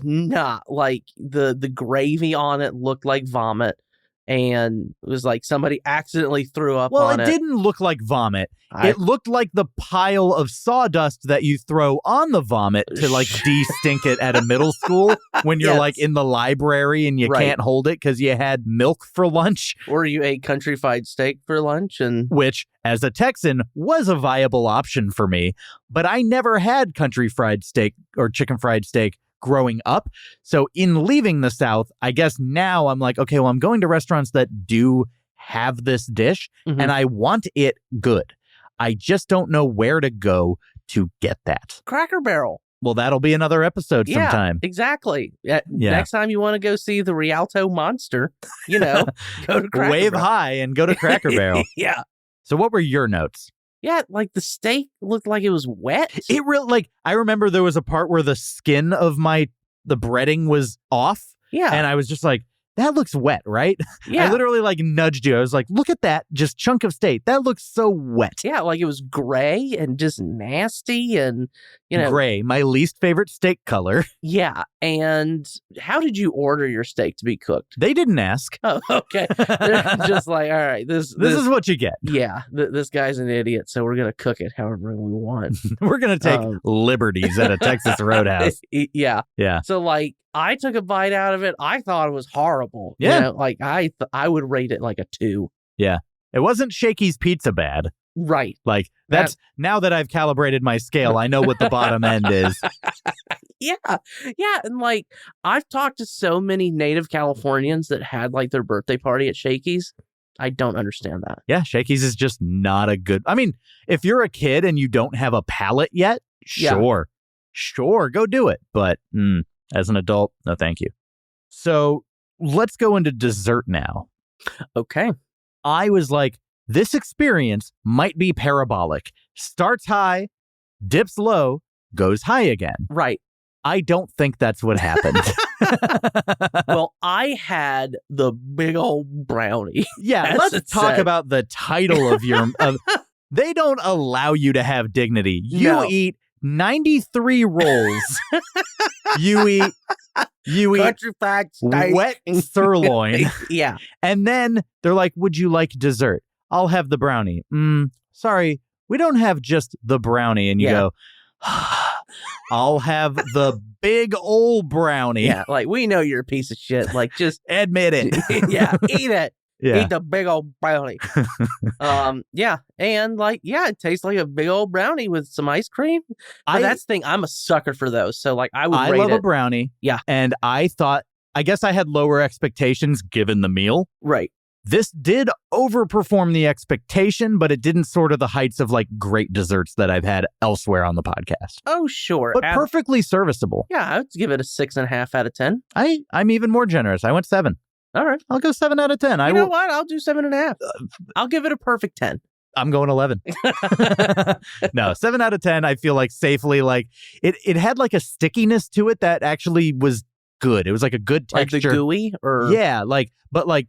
like the gravy on it looked like vomit. And it was like somebody accidentally threw up on it. Well, it didn't look like vomit. It looked like the pile of sawdust that you throw on the vomit to, like, de-stink it at a middle school when you're, like, in the library and you can't hold it because you had milk for lunch. Or you ate country fried steak for lunch. Which, as a Texan, was a viable option for me. But I never had country fried steak or chicken fried steak growing up. So in leaving the South, I guess now I'm like, okay, well, I'm going to restaurants that do have this dish and I want it good. I just don't know where to go to get that. Cracker Barrel. Well, that'll be another episode sometime. Exactly. Next time you want to go see the Rialto Monster, go to Cracker Wave Barrel. high and go to Cracker Barrel. Yeah. So what were your notes? Yeah, like the steak looked like it was wet. It really, like, I remember there was a part where the skin of the breading was off. Yeah. And I was just like, that looks wet, right? Yeah. I literally, like, nudged you. I was like, look at that, just chunk of steak. That looks so wet. Yeah, like it was gray and just nasty and, Gray, my least favorite steak color. Yeah, and how did you order your steak to be cooked? They didn't ask. Oh, okay. They're just like, all right, this is what you get. Yeah, this guy's an idiot, so we're going to cook it however we want. We're going to take liberties at a Texas Roadhouse. Yeah. Yeah. So, like, I took a bite out of it. I thought it was horrible. Yeah. Like, I would rate it like a 2. Yeah. It wasn't Shakey's Pizza bad. Right. Like, that's now that I've calibrated my scale, I know what the bottom end is. Yeah. Yeah. And, like, I've talked to so many native Californians that had, like, their birthday party at Shakey's. I don't understand that. Yeah. Shakey's is just not a good. I mean, if you're a kid and you don't have a palate yet, sure, go do it. But as an adult, no, thank you. So let's go into dessert now. Okay. I was like, this experience might be parabolic. Starts high, dips low, goes high again. Right. I don't think that's what happened. Well, I had the big old brownie. Yeah, let's talk about the title of your... they don't allow you to have dignity. You eat 93 rolls. You eat country fried steak. Wet sirloin. Yeah. And then they're like, would you like dessert? I'll have the brownie. Sorry, we don't have just the brownie. And you go, I'll have the big old brownie. Yeah, like, we know you're a piece of shit. Like, just admit it. Yeah, eat it. Yeah. Eat the big old brownie. Yeah. And, like, it tastes like a big old brownie with some ice cream. But that's the thing. I'm a sucker for those. So, like, I would rate it. I love a brownie. Yeah. And I guess I had lower expectations given the meal. Right. This did overperform the expectation, but it didn't soar to the heights of, like, great desserts that I've had elsewhere on the podcast. Oh, sure. But perfectly serviceable. Yeah, I would give it a 6.5 out of 10. I'm even more generous. I went 7. All right. I'll go 7 out of 10. You know what? I'll do 7.5. I'll give it a perfect 10. I'm going 11. No, 7 out of 10. I feel like safely, like, it had like a stickiness to it that actually was good. It was like a good texture. Like the gooey? Or... Yeah, like, but like,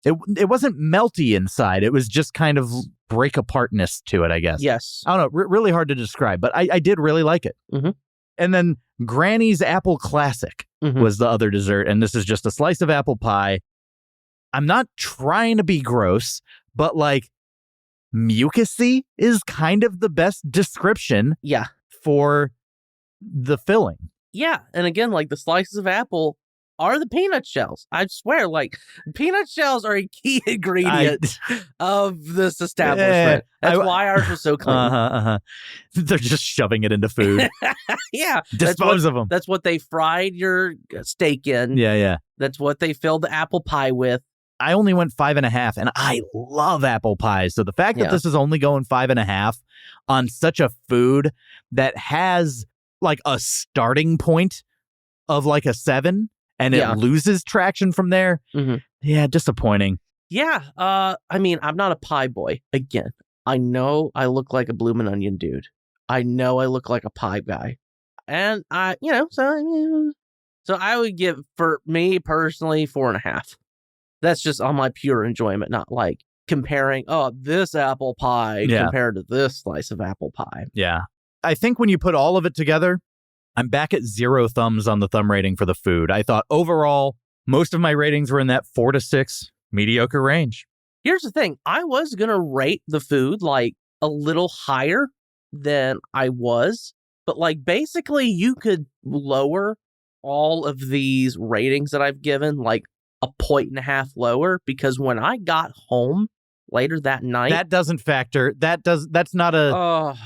it wasn't melty inside. It was just kind of break apartness to it, I guess. Yes. I don't know. Really hard to describe, but I did really like it. Mm-hmm. And then Granny's Apple Classic was the other dessert. And this is just a slice of apple pie. I'm not trying to be gross, but like mucusy is kind of the best description Yeah. for the filling. Yeah. And again, like the slices of apple are the peanut shells. I swear, like peanut shells are a key ingredient of this establishment. That's why ours was so clean. They're just shoving it into food. Yeah. Dispose of them. That's what they fried your steak in. Yeah. That's what they filled the apple pie with. I only went 5.5, and I love apple pies. So the fact that this is only going 5.5 on such a food that has like a starting point of like a 7 and it loses traction from there. Yeah, disappointing. Yeah. I mean, I'm not a pie boy. Again, I know I look like a bloomin' onion dude. I know I look like a pie guy. And so I would give, for me personally, 4.5. That's just on my pure enjoyment, not like comparing, this apple pie compared to this slice of apple pie. Yeah. I think when you put all of it together, I'm back at 0 thumbs on the thumb rating for the food. I thought overall, most of my ratings were in that 4 to 6 mediocre range. Here's the thing. I was going to rate the food like a little higher than I was, but like basically you could lower all of these ratings that I've given like a 1.5 lower, because when I got home later that night, that doesn't factor. That's not a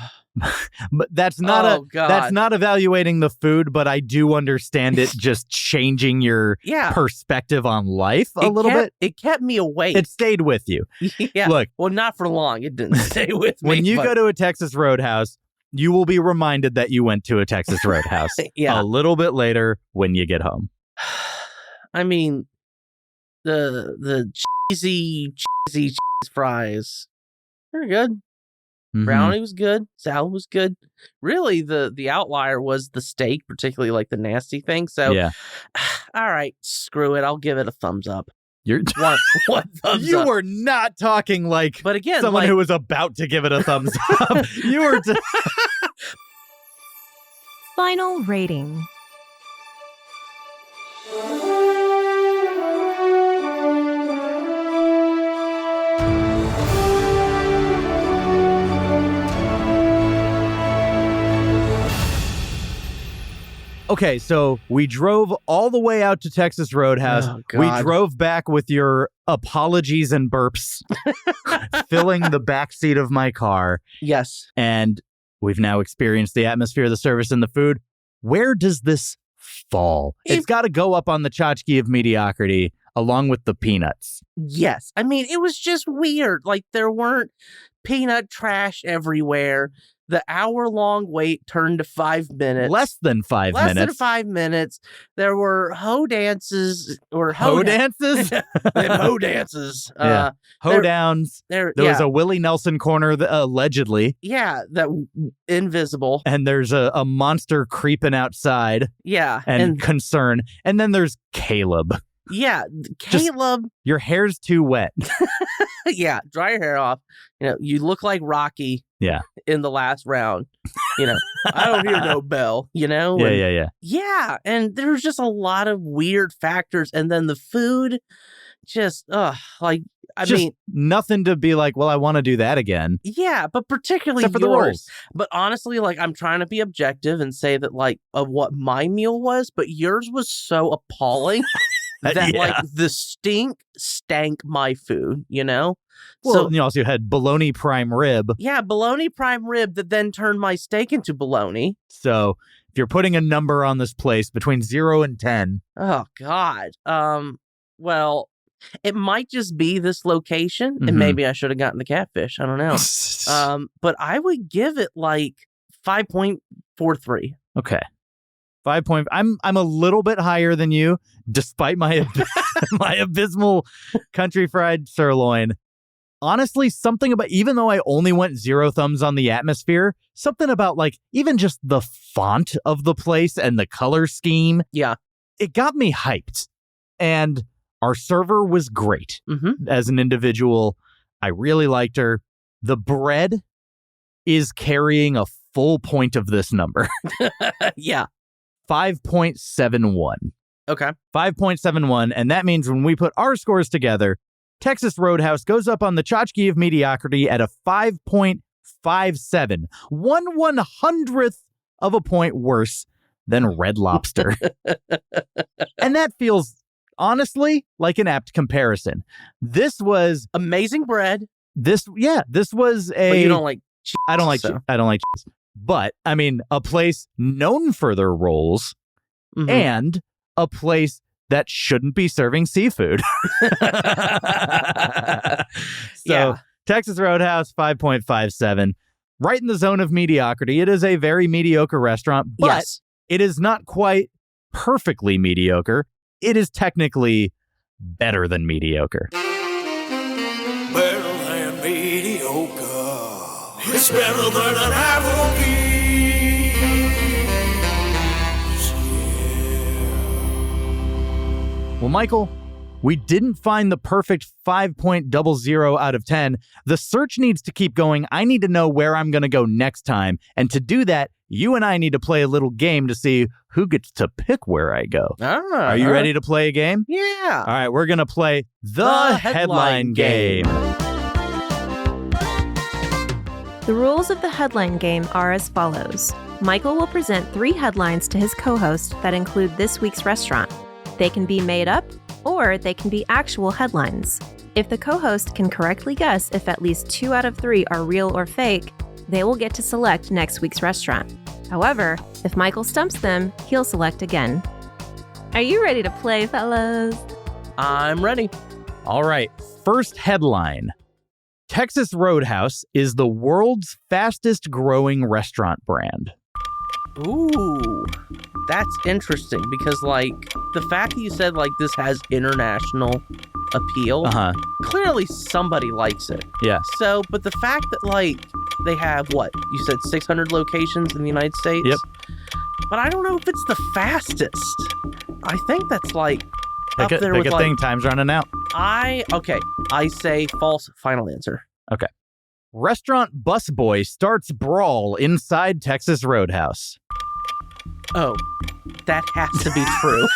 but that's not evaluating the food, but I do understand it just changing your perspective on life a little bit. It kept me awake. It stayed with you. Yeah. Look, well, not for long. It didn't stay with me. When you go to a Texas Roadhouse, you will be reminded that you went to a Texas Roadhouse a little bit later when you get home. I mean, the cheesy cheese fries, they're good. Brownie was good. Salad was good. Really, the outlier was the steak, particularly like the nasty thing. So, all right, screw it. I'll give it a thumbs up. You're one thumbs you up. were not talking like but again, someone who was about to give it a thumbs up. You were. Final rating. Okay, so we drove all the way out to Texas Roadhouse. Oh, God. We drove back with your apologies and burps filling the backseat of my car. Yes. And we've now experienced the atmosphere, the service, and the food. Where does this fall? It's got to go up on the tchotchke of mediocrity along with the peanuts. Yes. I mean, it was just weird. Like, there weren't peanut trash everywhere. The hour-long wait turned to 5 minutes. Less than 5 minutes. Less than 5 minutes. There were hoe dances. Or hoe dances? Hoe dances. Hoe downs. There was a Willie Nelson corner, allegedly. Yeah, that invisible. And there's a monster creeping outside. Yeah. And concern. And then there's Caleb. Yeah, Caleb. Your hair's too wet. Yeah, dry your hair off. You look like Rocky. Yeah. In the last round. I don't hear no bell, Yeah. Yeah, and there's just a lot of weird factors. And then the food, just, nothing to be like, well, I want to do that again. Yeah, but particularly except for yours. the rolls. But honestly, like, I'm trying to be objective and say that, like, of what my meal was, but yours was so appalling. That like the stink stank my food, Well, so, you also had bologna prime rib. Yeah, bologna prime rib that then turned my steak into bologna. So if you're putting a number on this place between 0 and 10. Oh, God. Well, it might just be this location, and maybe I should have gotten the catfish. I don't know. But I would give it like 5.43. Okay. 5 point. I'm a little bit higher than you, despite my my abysmal country fried sirloin. Honestly, something about, even though I only went 0 thumbs on the atmosphere, something about like even just the font of the place and the color scheme. Yeah, it got me hyped. And our server was great as an individual. I really liked her. The bread is carrying a full point of this number. Yeah. 5.71. Okay. 5.71. And that means when we put our scores together, Texas Roadhouse goes up on the tchotchke of mediocrity at a 5.57, 1/100th of a point worse than Red Lobster. And that feels, honestly, like an apt comparison. This was amazing bread. This was a. But you don't like cheese. I don't like cheese. But, I mean, a place known for their rolls and a place that shouldn't be serving seafood. Texas Roadhouse, 5.57. Right in the zone of mediocrity. It is a very mediocre restaurant, but it is not quite perfectly mediocre. It is technically better than mediocre. Better than mediocre. It's better than an Applebee's. Well, Michael, we didn't find the perfect 5.00 out of 10. The search needs to keep going. I need to know where I'm going to go next time. And to do that, you and I need to play a little game to see who gets to pick where I go. Are you ready to play a game? Yeah. All right, we're going to play the headline game. The rules of the headline game are as follows. Michael will present 3 headlines to his co-host that include this week's restaurant. They can be made up, or they can be actual headlines. If the co-host can correctly guess if at least 2 out of 3 are real or fake, they will get to select next week's restaurant. However, if Michael stumps them, he'll select again. Are you ready to play, fellas? I'm ready. All right, first headline. Texas Roadhouse is the world's fastest growing restaurant brand. Ooh, that's interesting because, like, the fact that you said, like, this has international appeal, clearly somebody likes it. Yeah. So, but the fact that, like, they have, what, you said 600 locations in the United States? Yep. But I don't know if it's the fastest. I think that's, like, up there with, like... thing, time's running out. I say false, final answer. Okay. Restaurant busboy starts brawl inside Texas Roadhouse. Oh, that has to be true.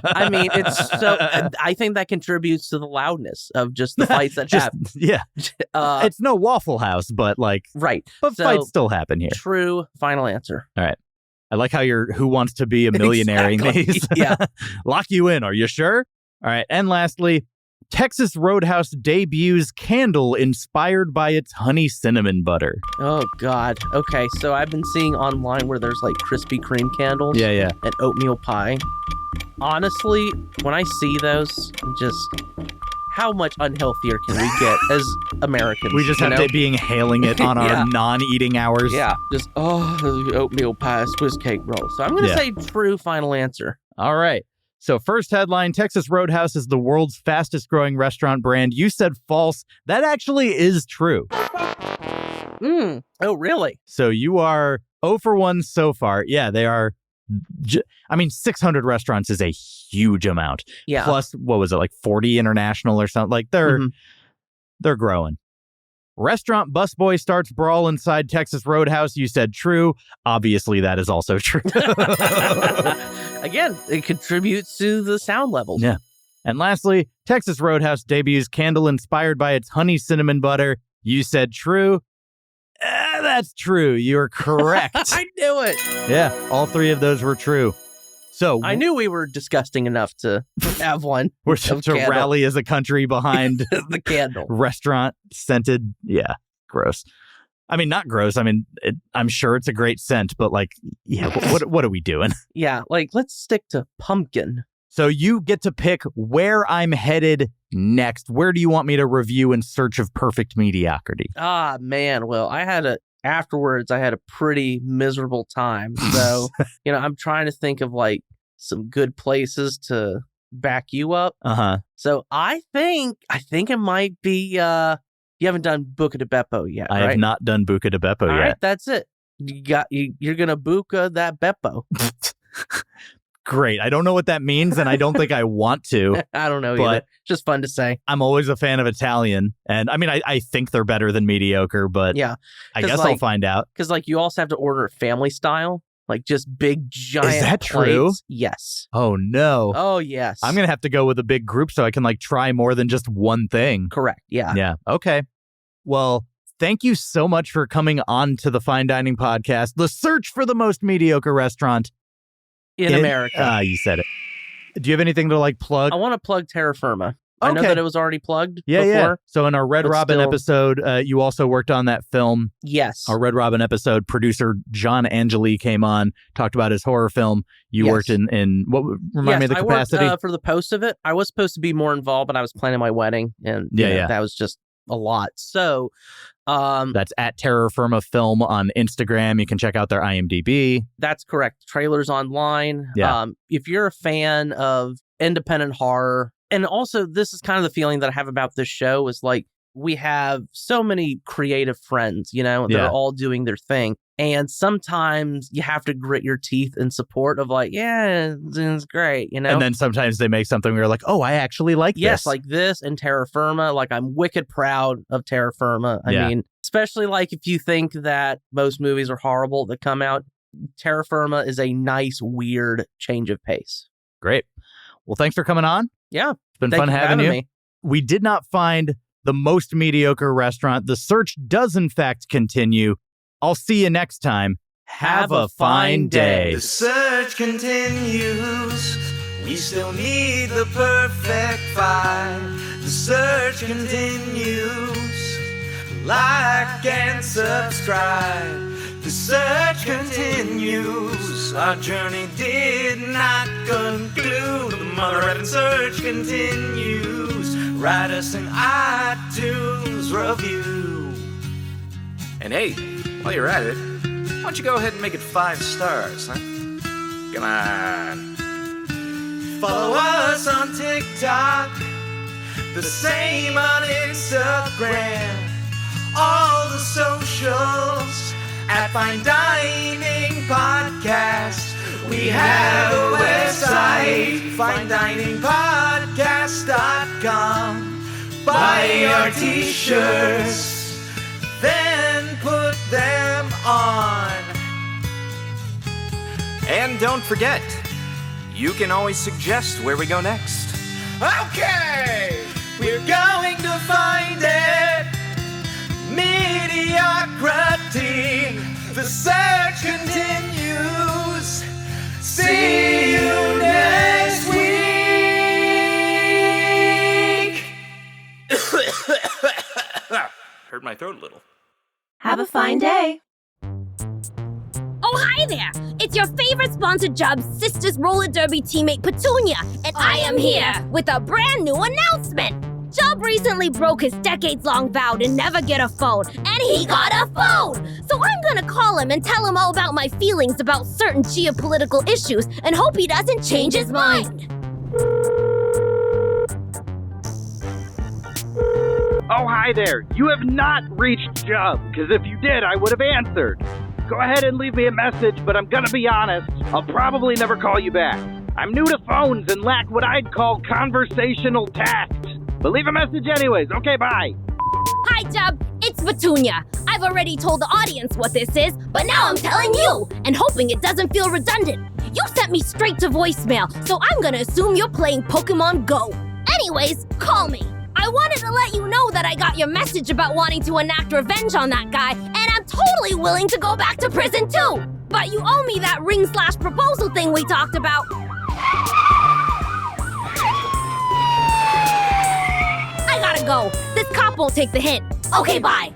I mean, it's so. I think that contributes to the loudness of just the fights that happen. Yeah, it's no Waffle House, but like right. But so, fights still happen here. True. Final answer. All right. I like how you're Who Wants to Be a Millionaire-ing these. Yeah. Lock you in. Are you sure? All right. And lastly, Texas Roadhouse debuts candle inspired by its honey cinnamon butter. Oh, God. Okay, so I've been seeing online where there's like Krispy Kreme candles. Yeah. And oatmeal pie. Honestly, when I see those, just how much unhealthier can we get as Americans? We just have to be inhaling it on our non-eating hours. Yeah, just, oatmeal pie, Swiss cake roll. So I'm going to say true final answer. All right. So first headline, Texas Roadhouse is the world's fastest growing restaurant brand. You said false. That actually is true. Oh, really? So you are 0 for 1 so far. Yeah, they are. 600 restaurants is a huge amount. Yeah. Plus, what was it, like 40 international or something? Like they're growing. Restaurant busboy starts brawl inside Texas Roadhouse. You said true. Obviously, that is also true. Again, it contributes to the sound levels. Yeah. And lastly, Texas Roadhouse debuts candle inspired by its honey cinnamon butter. You said true. That's true. You're correct. I knew it. Yeah, all 3 of those were true. So I knew we were disgusting enough to have one. We're to rally as a country behind the candle. Restaurant scented. Yeah, gross. I mean, not gross. I mean, I'm sure it's a great scent, but like, yeah, what are we doing? Yeah, like let's stick to pumpkin. So you get to pick where I'm headed next. Where do you want me to review in search of perfect mediocrity? Ah, man. Well, afterwards, I had a pretty miserable time. So, I'm trying to think of like some good places to back you up. So I think it might be, you haven't done Buca di Beppo yet, right? I have not done Buca di Beppo yet. All right, that's it. You're going to Buca that Beppo. Great. I don't know what that means, and I don't think I want to. I don't know either. Just fun to say. I'm always a fan of Italian, and I mean, I think they're better than mediocre, but yeah, I guess I'll find out. Because like you also have to order family style. Like just big, giant Is that plates. true? Yes. Oh, no. Oh, yes. I'm going to have to go with a big group so I can like try more than just one thing. Correct. Yeah. Yeah. Okay. Well, thank you so much for coming on to the Fine Dining Podcast, the search for the most mediocre restaurant In America. You said it. Do you have anything to like plug? I want to plug Terra Firma. I know that it was already plugged before. Yeah. So in our Red Robin episode, you also worked on that film. Yes. Our Red Robin episode, producer John Angeli came on, talked about his horror film. You worked in what? Remind me of the capacity? I worked, for the post of it. I was supposed to be more involved, but I was planning my wedding, and that was just a lot. So that's at Terror Firma Film on Instagram. You can check out their IMDb. That's correct. Trailers online. Yeah. If you're a fan of independent horror, and also this is kind of the feeling that I have about this show is like we have so many creative friends, they're all doing their thing. And sometimes you have to grit your teeth in support of like, yeah, it's great, And then sometimes they make something where you're like, oh, I actually like this. Yes, like this and Terra Firma. Like I'm wicked proud of Terra Firma. I mean, especially like if you think that most movies are horrible that come out, Terra Firma is a nice, weird change of pace. Great. Well, thanks for coming on. Yeah. It's been fun having you. Me. We did not find the most mediocre restaurant. The search does, in fact, continue. I'll see you next time. Have a fine day. The search continues. We still need the perfect five. The search continues. Like and subscribe. The search continues. Our journey did not conclude. The mother effing search continues. Write us an iTunes review. And hey, while you're at it, why don't you go ahead and make it 5 stars, huh? Come on. Follow us on TikTok. The same on Instagram. All the socials at Fine Dining Podcast. We have a website, finediningpodcast.com. Buy our t-shirts, then put them on. And don't forget, you can always suggest where we go next. Okay, we're going to find it. Mediocrity. The search continues. See you next week. Hurt my throat a little. Have a fine day. Oh, hi there! It's your favorite sponsored job, Sisters Roller Derby teammate Petunia, and I am here with a brand new announcement. Job recently broke his decades-long vow to never get a phone, and he got a phone! So I'm gonna call him and tell him all about my feelings about certain geopolitical issues and hope he doesn't change his mind. Oh, hi there. You have not reached Job, because if you did, I would have answered. Go ahead and leave me a message, but I'm gonna be honest, I'll probably never call you back. I'm new to phones and lack what I'd call conversational tact. But leave a message anyways. Okay, bye. Hi, Jub. It's Petunia. I've already told the audience what this is, but now I'm telling you, and hoping it doesn't feel redundant. You sent me straight to voicemail, so I'm gonna assume you're playing Pokemon Go. Anyways, call me. I wanted to let you know that I got your message about wanting to enact revenge on that guy, and I'm totally willing to go back to prison too. But you owe me that ring/proposal thing we talked about. I gotta go. This cop won't take the hint. Okay, bye.